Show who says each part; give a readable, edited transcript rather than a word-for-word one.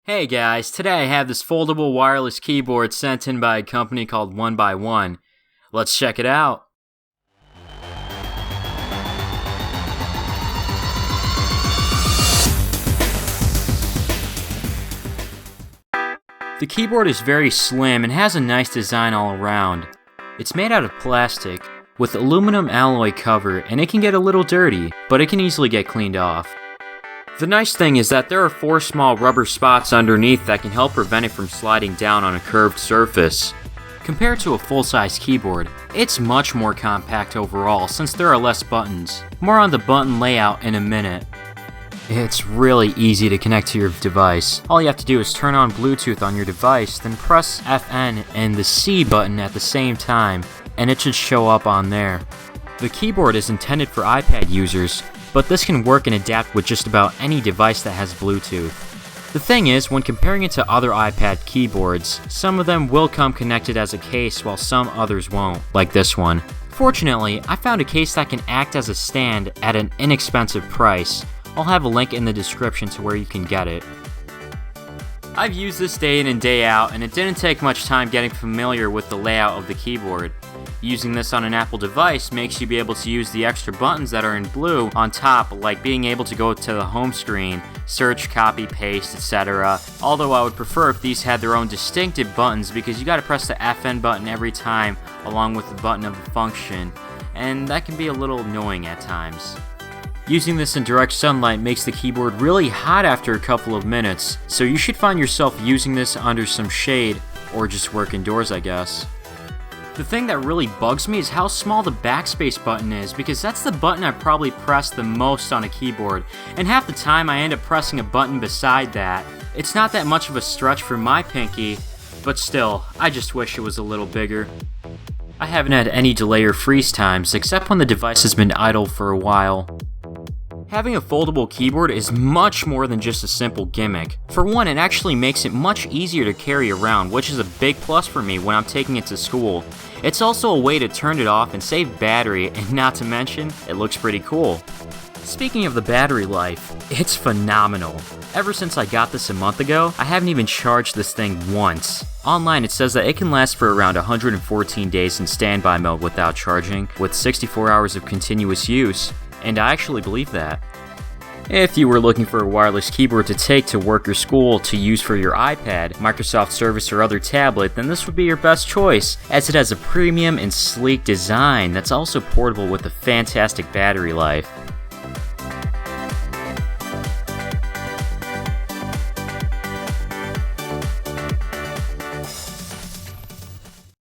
Speaker 1: Hey guys, today I have this foldable wireless keyboard sent in by a company called 1x1. Let's check it out. The keyboard is very slim and has a nice design all around. It's made out of plastic with aluminum alloy cover, and it can get a little dirty, but it can easily get cleaned off. The nice thing is that there are 4 small rubber spots underneath that can help prevent it from sliding down on a curved surface. Compared to a full-size keyboard, it's much more compact overall since there are less buttons. More on the button layout in a minute. It's really easy to connect to your device. All you have to do is turn on Bluetooth on your device, then press FN and the C button at the same time, and it should show up on there. The keyboard is intended for iPad users, but this can work and adapt with just about any device that has Bluetooth. The thing is, when comparing it to other iPad keyboards, some of them will come connected as a case while some others won't, like this one. Fortunately, I found a case that can act as a stand at an inexpensive price. I'll have a link in the description to where you can get it. I've used this day in and day out, and it didn't take much time getting familiar with the layout of the keyboard. Using this on an Apple device makes you be able to use the extra buttons that are in blue on top, like being able to go to the home screen, search, copy, paste, etc. Although I would prefer if these had their own distinctive buttons because you gotta press the FN button every time along with the button of the function, and that can be a little annoying at times. Using this in direct sunlight makes the keyboard really hot after a couple of minutes, so you should find yourself using this under some shade, or just work indoors, I guess. The thing that really bugs me is how small the backspace button is, because that's the button I probably press the most on a keyboard, and half the time I end up pressing a button beside that. It's not that much of a stretch for my pinky, but still, I just wish it was a little bigger. I haven't had any delay or freeze times, except when the device has been idle for a while. Having a foldable keyboard is much more than just a simple gimmick. For one, it actually makes it much easier to carry around, which is a big plus for me when I'm taking it to school. It's also a way to turn it off and save battery, and not to mention, it looks pretty cool. Speaking of the battery life, it's phenomenal. Ever since I got this a month ago, I haven't even charged this thing once. Online it says that it can last for around 114 days in standby mode without charging, with 64 hours of continuous use. And I actually believe that. If you were looking for a wireless keyboard to take to work or school to use for your iPad, Microsoft Surface, or other tablet, then this would be your best choice, as it has a premium and sleek design that's also portable with a fantastic battery life.